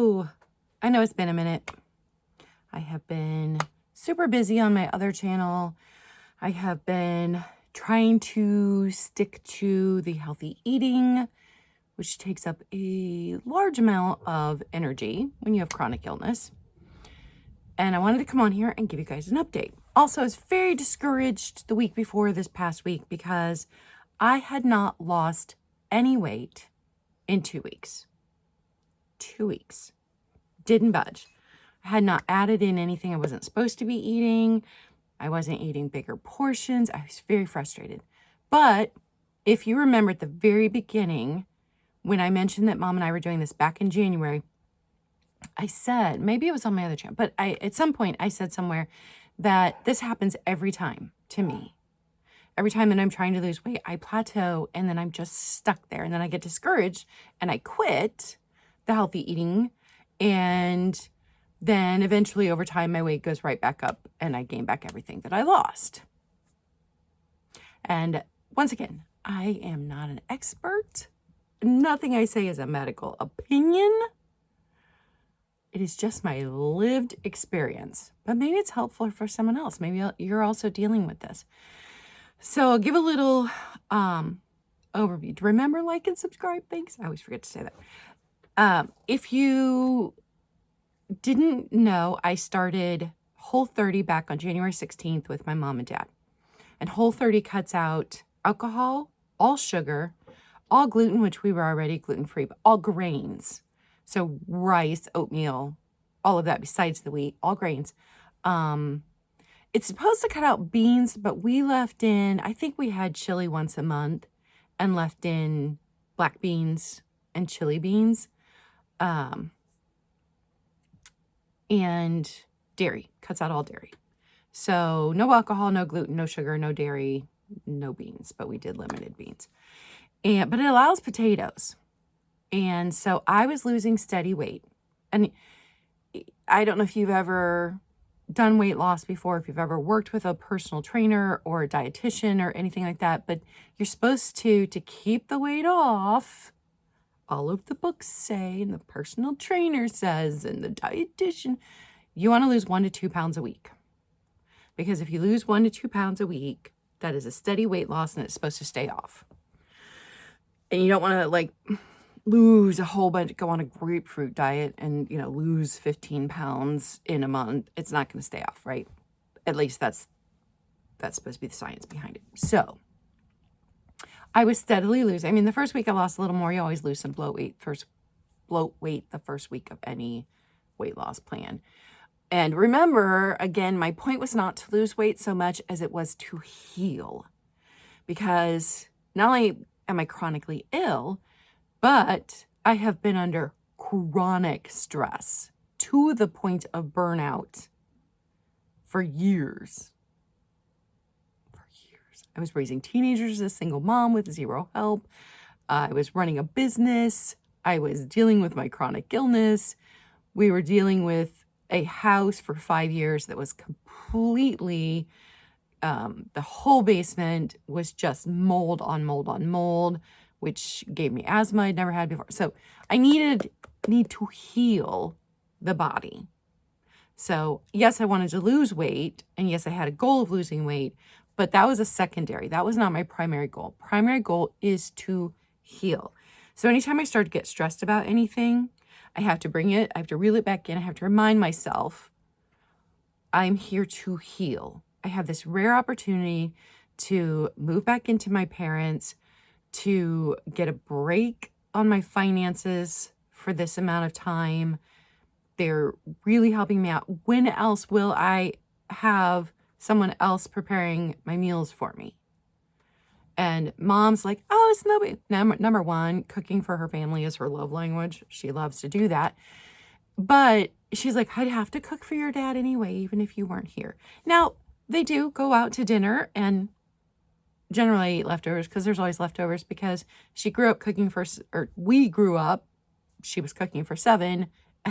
Hello. I know it's been a minute. I have been super busy on my other channel. I have been trying to stick to the healthy eating, which takes up a large amount of energy when you have chronic illness. And I wanted to come on here and give you guys an update. Also, I was very discouraged the week before this past week because I had not lost any weight in 2 weeks. 2 weeks. Didn't budge. I had not added in anything I wasn't supposed to be eating. I wasn't eating bigger portions. I was very frustrated. But if you remember at the very beginning, when I mentioned that Mom and I were doing this back in January, I said, maybe it was on my other channel, but at some point I said somewhere that this happens every time to me. Every time that I'm trying to lose weight, I plateau and then I'm just stuck there. And then I get discouraged and I quit the healthy eating. And then eventually over time, my weight goes right back up and I gain back everything that I lost. And once again, I am not an expert. Nothing I say is a medical opinion. It is just my lived experience, but maybe it's helpful for someone else. Maybe you're also dealing with this. So I'll give a little overview. Remember, like and subscribe. Thanks. I always forget to say that. If you didn't know, I started Whole30 back on January 16th with my mom and dad. And Whole30 cuts out alcohol, all sugar, all gluten, which we were already gluten-free, but all grains. So rice, oatmeal, all of that besides the wheat, all grains. It's supposed to cut out beans, but we left in, I think we had chili once a month and left in black beans and chili beans. And dairy, cuts out all dairy. So no alcohol, no gluten, no sugar, no dairy, no beans, but we did limited beans. But it allows potatoes. And so I was losing steady weight. And I don't know if you've ever done weight loss before, if you've ever worked with a personal trainer or a dietitian or anything like that, but you're supposed to keep the weight off. All of the books say, and the personal trainer says, and the dietitian, you want to lose 1 to 2 pounds a week. Because if you lose 1 to 2 pounds a week, that is a steady weight loss and it's supposed to stay off. And you don't want to lose a whole bunch, go on a grapefruit diet and, lose 15 pounds in a month. It's not going to stay off, right? At least that's supposed to be the science behind it. So I was steadily losing. I mean, the first week I lost a little more. You always lose some bloat weight the first week of any weight loss plan. And remember, again, my point was not to lose weight so much as it was to heal. Because not only am I chronically ill, but I have been under chronic stress to the point of burnout for years. I was raising teenagers as a single mom with zero help. I was running a business. I was dealing with my chronic illness. We were dealing with a house for 5 years that was completely, the whole basement was just mold on mold on mold, which gave me asthma I'd never had before. So I need to heal the body. So yes, I wanted to lose weight. And yes, I had a goal of losing weight, but that was a secondary. That was not my primary goal. Primary goal is to heal. So anytime I start to get stressed about anything, I have to reel it back in. I have to remind myself, I'm here to heal. I have this rare opportunity to move back into my parents', to get a break on my finances for this amount of time. They're really helping me out. When else will I have someone else preparing my meals for me? And Mom's like, oh, it's nobody. Number one, cooking for her family is her love language. She loves to do that. But she's like, I'd have to cook for your dad anyway, even if you weren't here. Now, they do go out to dinner and generally eat leftovers because there's always leftovers, because she grew up cooking we grew up, she was cooking for 7.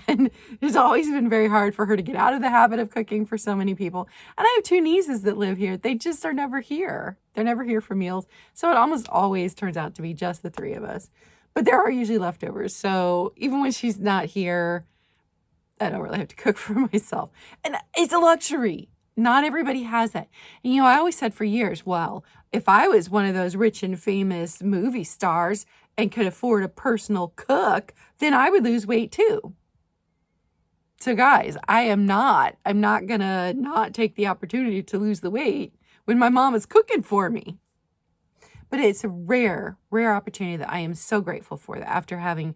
And it's always been very hard for her to get out of the habit of cooking for so many people. And I have 2 nieces that live here. They just are never here. They're never here for meals. So it almost always turns out to be just the 3 of us. But there are usually leftovers. So even when she's not here, I don't really have to cook for myself. And it's a luxury. Not everybody has that. And, I always said for years, well, if I was one of those rich and famous movie stars and could afford a personal cook, then I would lose weight too. So guys, I'm not gonna not take the opportunity to lose the weight when my mom is cooking for me. But it's a rare opportunity that I am so grateful for, that after having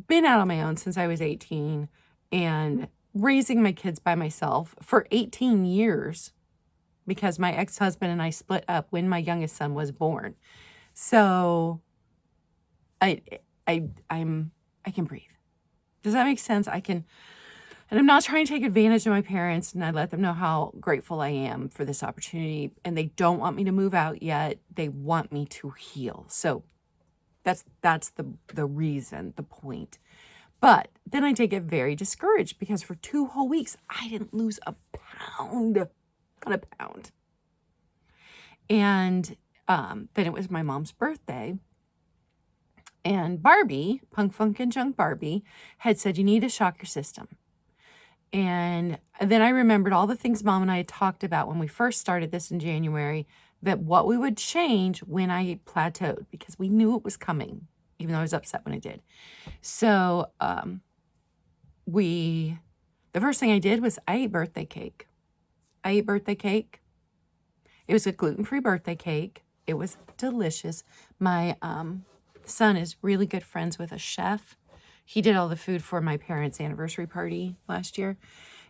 been out on my own since I was 18 and raising my kids by myself for 18 years, because my ex-husband and I split up when my youngest son was born. So I can breathe. Does that make sense? And I'm not trying to take advantage of my parents, and I let them know how grateful I am for this opportunity. And they don't want me to move out yet. They want me to heal. So that's the reason, the point. But then I did get very discouraged, because for 2 whole weeks, I didn't lose a pound. Not a pound. And then it was my mom's birthday. And Barbie, Punk Funk and Junk Barbie, had said, you need to shock your system. And then I remembered all the things Mom and I had talked about when we first started this in January, that what we would change when I plateaued, because we knew it was coming, even though I was upset when I did. So the first thing I did was I ate birthday cake. It was a gluten-free birthday cake. It was delicious. My son is really good friends with a chef. He did all the food for my parents' anniversary party last year.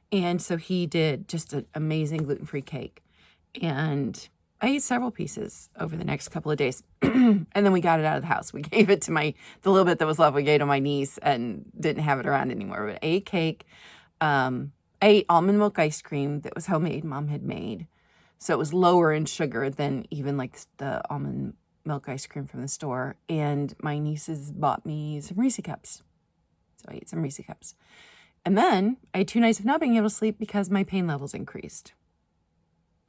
And so he did just an amazing gluten-free cake. And I ate several pieces over the next couple of days. And then we got it out of the house. We gave it to the little bit that was left, we gave to my niece and didn't have it around anymore. But I ate cake. I ate almond milk ice cream that was homemade, Mom had made. So it was lower in sugar than even like the almond milk ice cream from the store. And my nieces bought me some Reese cups. So I ate some Reese cups. And then I had 2 nights of not being able to sleep because my pain levels increased.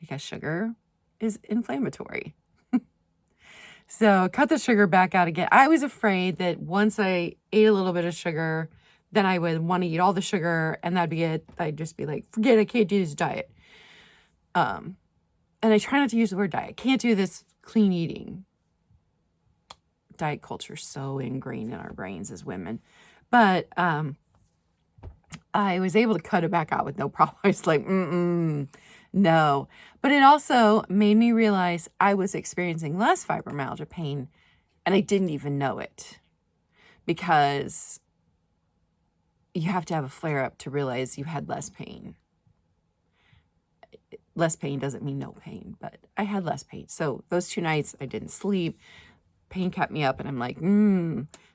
Because sugar is inflammatory. So cut the sugar back out again. I was afraid that once I ate a little bit of sugar, then I would want to eat all the sugar, and that'd be it. I'd just be like, forget it, I can't do this diet. And I try not to use the word diet. Can't do this clean eating. Diet culture is so ingrained in our brains as women. But I was able to cut it back out with no problem. I was like, no. But it also made me realize I was experiencing less fibromyalgia pain, and I didn't even know it, because you have to have a flare-up to realize you had less pain. Less pain doesn't mean no pain, but I had less pain. So those 2 nights I didn't sleep. Pain kept me up, and I'm like,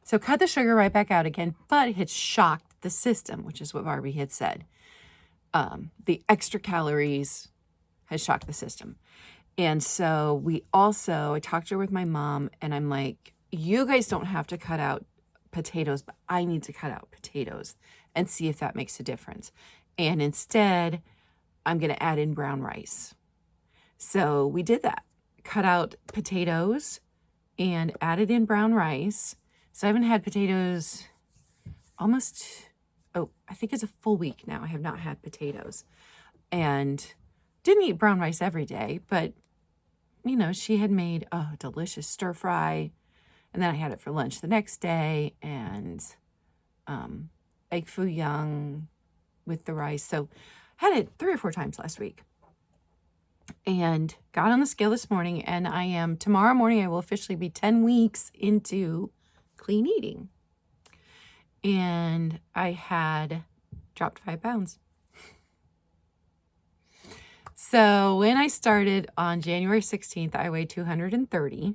So cut the sugar right back out again, but it had shocked the system, which is what Barbie had said. The extra calories has shocked the system. And so I talked to her with my mom, and I'm like, you guys don't have to cut out potatoes, but I need to cut out potatoes and see if that makes a difference. And instead, I'm going to add in brown rice. So we did that. Cut out potatoes and added in brown rice. So I haven't had potatoes I think it's a full week now. I have not had potatoes. And didn't eat brown rice every day, but, she had made a delicious stir fry. And then I had it for lunch the next day, and egg foo young with the rice. So I had it 3 or 4 times last week. And got on the scale this morning, and tomorrow morning I will officially be 10 weeks into clean eating. And I had dropped 5 pounds. So when I started on January 16th, I weighed 230.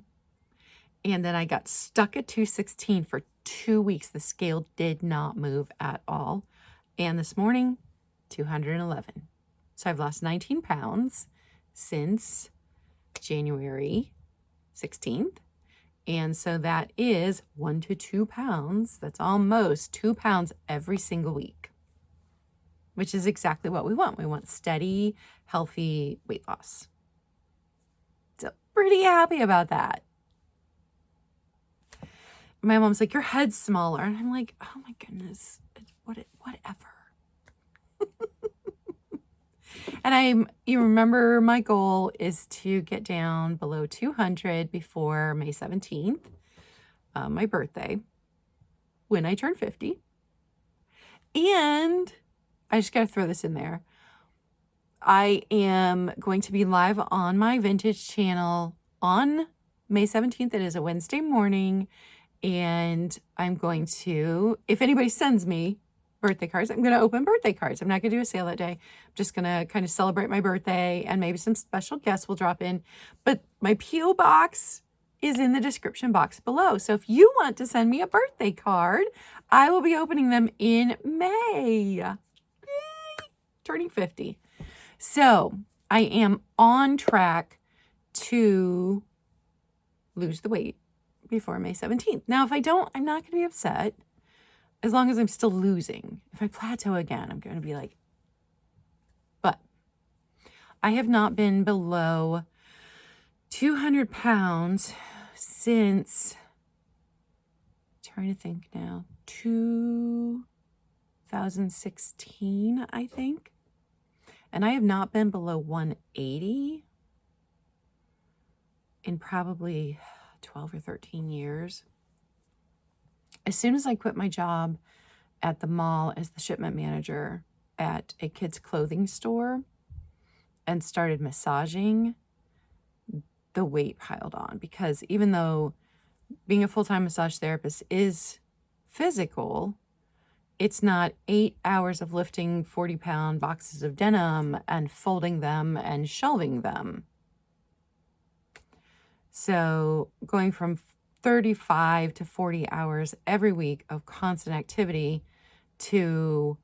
And then I got stuck at 216 for 2 weeks. The scale did not move at all. And this morning, 211. So I've lost 19 pounds since January 16th. And so that is 1 to 2 pounds. That's almost 2 pounds every single week, which is exactly what we want. We want steady, healthy weight loss. So pretty happy about that. My mom's like, your head's smaller. And I'm like, oh my goodness, whatever. And you remember my goal is to get down below 200 before May 17th, my birthday, when I turn 50. And I just got to throw this in there. I am going to be live on my vintage channel on May 17th. It is a Wednesday morning. And I'm going to, if anybody sends me birthday cards, I'm going to open birthday cards. I'm not going to do a sale that day. I'm just going to kind of celebrate my birthday, and maybe some special guests will drop in. But my P.O. box is in the description box below. So if you want to send me a birthday card, I will be opening them in May. Yay! Turning 50. So I am on track to lose the weight before May 17th. Now, if I don't, I'm not going to be upset as long as I'm still losing. If I plateau again, I'm going to be like, but I have not been below 200 pounds since, trying to think now, 2016, I think. And I have not been below 180 in probably 12 or 13 years. As soon as I quit my job at the mall as the shipment manager at a kids' clothing store and started massaging, the weight piled on. Because even though being a full-time massage therapist is physical, it's not 8 hours of lifting 40-pound boxes of denim and folding them and shelving them. So going from 35 to 40 hours every week of constant activity to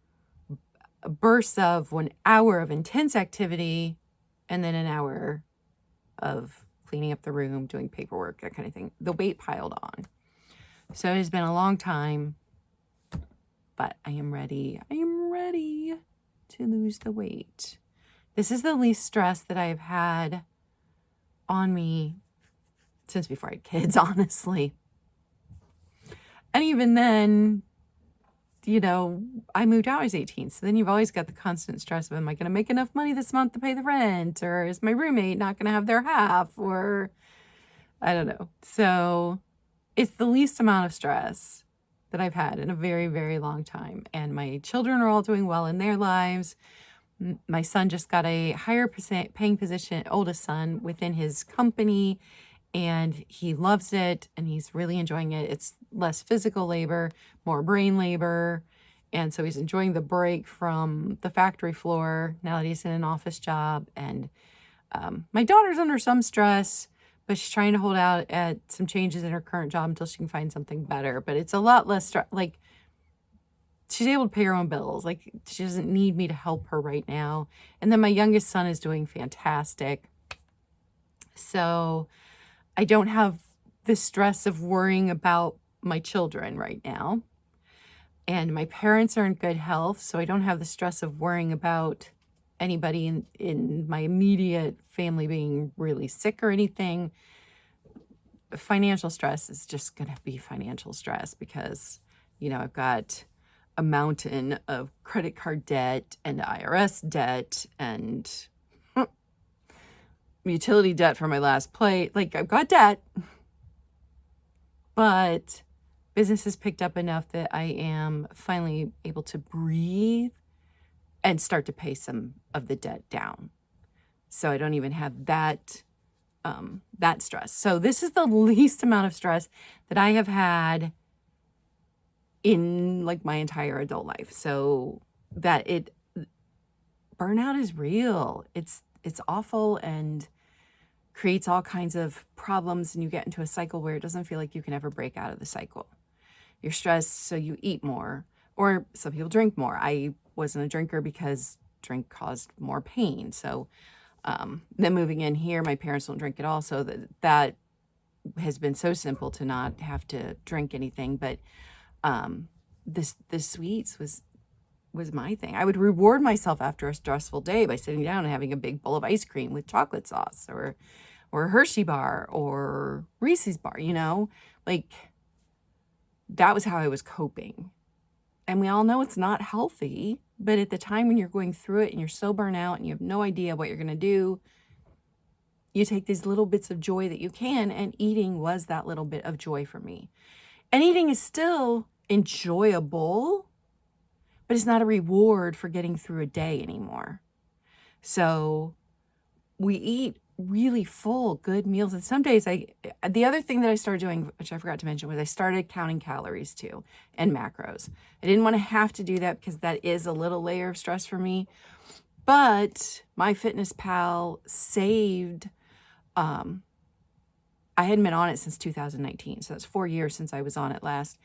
bursts of 1 hour of intense activity and then an hour of cleaning up the room, doing paperwork, that kind of thing. The weight piled on. So it has been a long time, but I am ready. I am ready to lose the weight. This is the least stress that I have had on me since before I had kids, honestly. And even then, you know, I moved out when I was 18. So then you've always got the constant stress of, am I going to make enough money this month to pay the rent? Or is my roommate not going to have their half? Or I don't know. So it's the least amount of stress that I've had in a very, very long time. And my children are all doing well in their lives. My son just got a higher paying position, oldest son, within his company. And he loves it, and he's really enjoying it. It's less physical labor, more brain labor. And so he's enjoying the break from the factory floor now that he's in an office job. And my daughter's under some stress, but she's trying to hold out at some changes in her current job until she can find something better. But it's a lot less stress. Like, she's able to pay her own bills. Like, she doesn't need me to help her right now. And then my youngest son is doing fantastic. So I don't have the stress of worrying about my children right now. And my parents are in good health, so I don't have the stress of worrying about anybody in my immediate family being really sick or anything. Financial stress is just going to be financial stress because, you know, I've got a mountain of credit card debt and IRS debt and utility debt for my last place. Like, I've got debt, but business has picked up enough that I am finally able to breathe and start to pay some of the debt down. So I don't even have that stress. So this is the least amount of stress that I have had in like my entire adult life. So that burnout is real. It's awful and creates all kinds of problems, and you get into a cycle where it doesn't feel like you can ever break out of the cycle. You're stressed, so you eat more, or some people drink more. I wasn't a drinker because drink caused more pain. So then moving in here, my parents don't drink at all, so that has been so simple to not have to drink anything. But the sweets was my thing. I would reward myself after a stressful day by sitting down and having a big bowl of ice cream with chocolate sauce or a Hershey bar or Reese's bar, you know? Like, that was how I was coping. And we all know it's not healthy, But at the time when you're going through it and you're so burnt out and you have no idea what you're going to do, you take these little bits of joy that you can, and eating was that little bit of joy for me. And eating is still enjoyable, but it's not a reward for getting through a day anymore. So we eat really full, good meals. And some days the other thing that I started doing, which I forgot to mention, was I started counting calories too and macros. I didn't want to have to do that because that is a little layer of stress for me. But MyFitnessPal saved, I hadn't been on it since 2019. So that's 4 years since I was on it last.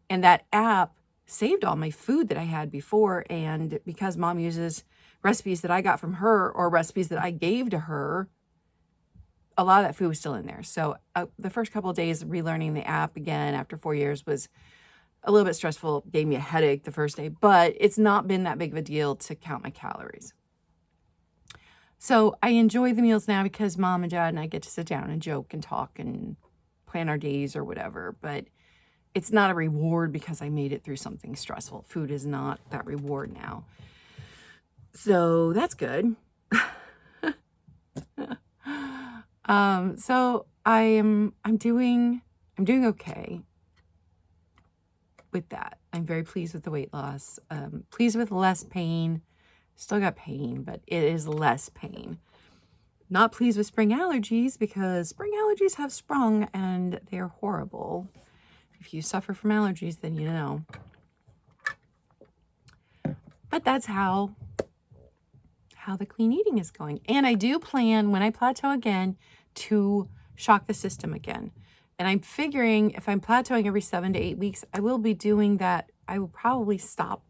And that app saved all my food that I had before. And because Mom uses recipes that I got from her or recipes that I gave to her, a lot of that food was still in there. So the first couple of days relearning the app again after 4 years was a little bit stressful. Gave me a headache the first day, but it's not been that big of a deal to count my calories. So I enjoy the meals now because Mom and Dad and I get to sit down and joke and talk and plan our days or whatever. But it's not a reward because I made it through something stressful. Food is not that reward now. So that's good. So I'm doing okay with that. I'm very pleased with the weight loss. Pleased with less pain. Still got pain, but it is less pain. Not pleased with spring allergies because spring allergies have sprung and they're horrible. If you suffer from allergies, then you know. But that's how the clean eating is going. And I do plan, when I plateau again, to shock the system again. And I'm figuring if I'm plateauing every 7 to 8 weeks, I will be doing that. I will probably stop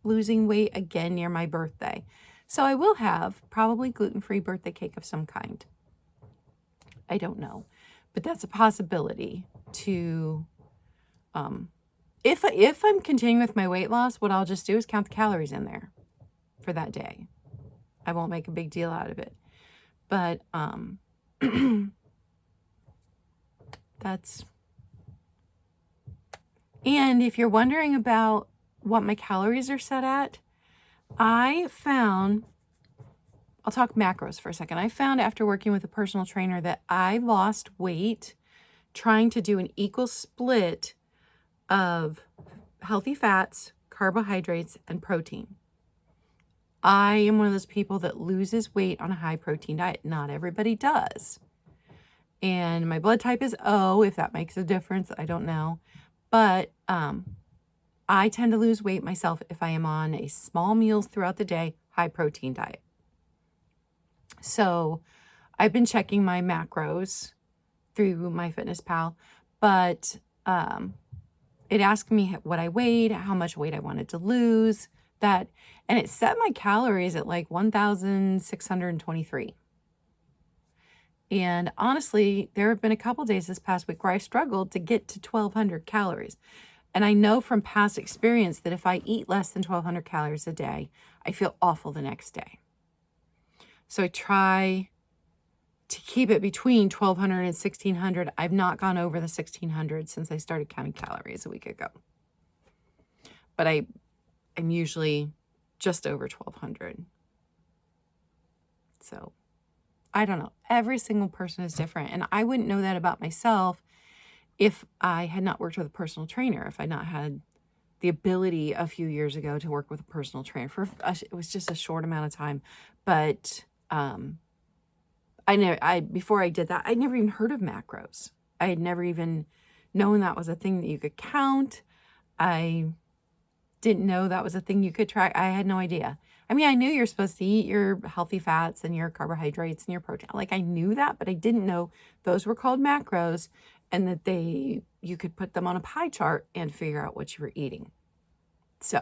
losing weight again near my birthday. So I will have probably gluten-free birthday cake of some kind. I don't know, but that's a possibility to, if I'm continuing with my weight loss, what I'll just do is count the calories in there for that day. I won't make a big deal out of it, but, and if you're wondering about what my calories are set at, I found, I'll talk macros for a second. I found after working with a personal trainer that I lost weight trying to do an equal split of healthy fats, carbohydrates, and protein. I am one of those people that loses weight on a high protein diet. Not everybody does. And my blood type is O, if that makes a difference. I don't know. But I tend to lose weight myself if I am on a small meals throughout the day, high protein diet. So I've been checking my macros through MyFitnessPal, but it asked me what I weighed, how much weight I wanted to lose, and it set my calories at like 1,623. And honestly, there have been a couple days this past week where I struggled to get to 1,200 calories. And I know from past experience that if I eat less than 1,200 calories a day, I feel awful the next day. So I try to keep it between 1,200 and 1,600. I've not gone over the 1,600 since I started counting calories a week ago. But I'm usually just over 1,200. So I don't know. Every single person is different. And I wouldn't know that about myself if I had not worked with a personal trainer, if I'd not had the ability a few years ago to work with a personal trainer. It was just a short amount of time. But before I did that, I'd never even heard of macros. I had never even known that was a thing that you could count. I didn't know that was a thing you could track. I had no idea. I mean, I knew you're supposed to eat your healthy fats and your carbohydrates and your protein. Like, I knew that, but I didn't know those were called macros and that you could put them on a pie chart and figure out what you were eating. So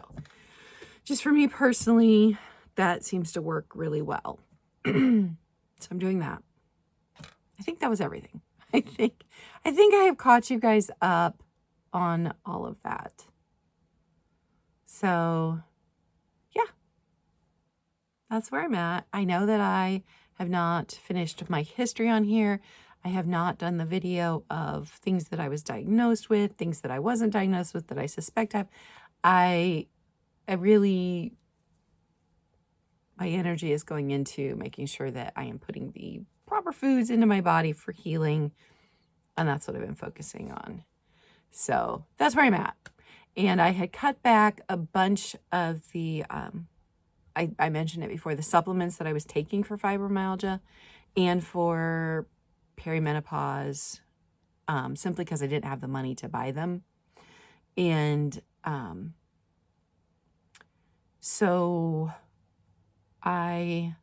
just for me personally, that seems to work really well. So I'm doing that. I think that was everything. I think I have caught you guys up on all of that. So yeah, that's where I'm at. I know that I have not finished my history on here. I have not done the video of things that I was diagnosed with, things that I wasn't diagnosed with, that I suspect I have. I really my energy is going into making sure that I am putting the proper foods into my body for healing. And that's what I've been focusing on. So that's where I'm at. And I had cut back a bunch of the, I mentioned it before, the supplements that I was taking for fibromyalgia and for perimenopause, simply because I didn't have the money to buy them. And so I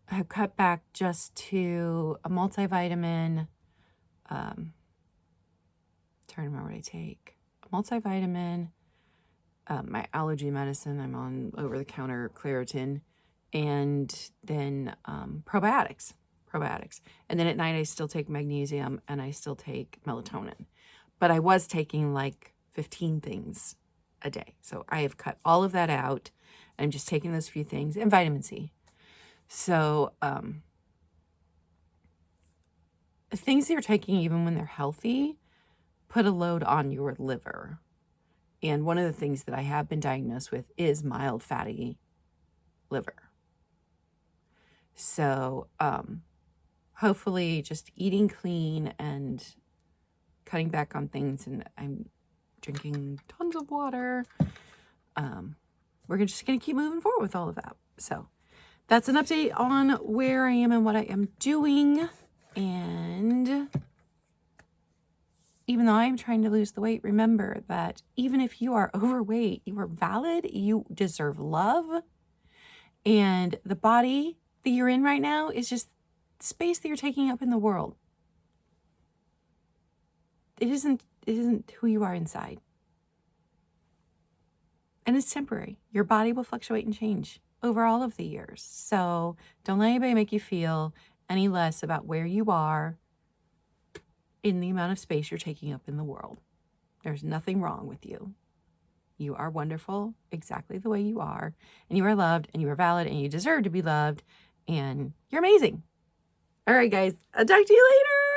have cut back just to a multivitamin. Trying to remember what I take. A multivitamin, my allergy medicine. I'm on over-the-counter Claritin, and then probiotics. And then at night I still take magnesium and I still take melatonin. But I was taking like 15 things a day. So I have cut all of that out. I'm just taking those few things and vitamin C. So things that you're taking even when they're healthy put a load on your liver. And one of the things that I have been diagnosed with is mild fatty liver. So hopefully just eating clean and cutting back on things, and I'm drinking tons of water. We're just going to keep moving forward with all of that. So that's an update on where I am and what I am doing. And even though I'm trying to lose the weight, remember that even if you are overweight, you are valid, you deserve love. And the body that you're in right now is just space that you're taking up in the world. It isn't who you are inside. And it's temporary. Your body will fluctuate and change over all of the years. So don't let anybody make you feel any less about where you are in the amount of space you're taking up in the world. There's nothing wrong with you. You are wonderful exactly the way you are, and you are loved, and you are valid, and you deserve to be loved, and you're amazing. All right, guys, I'll talk to you later.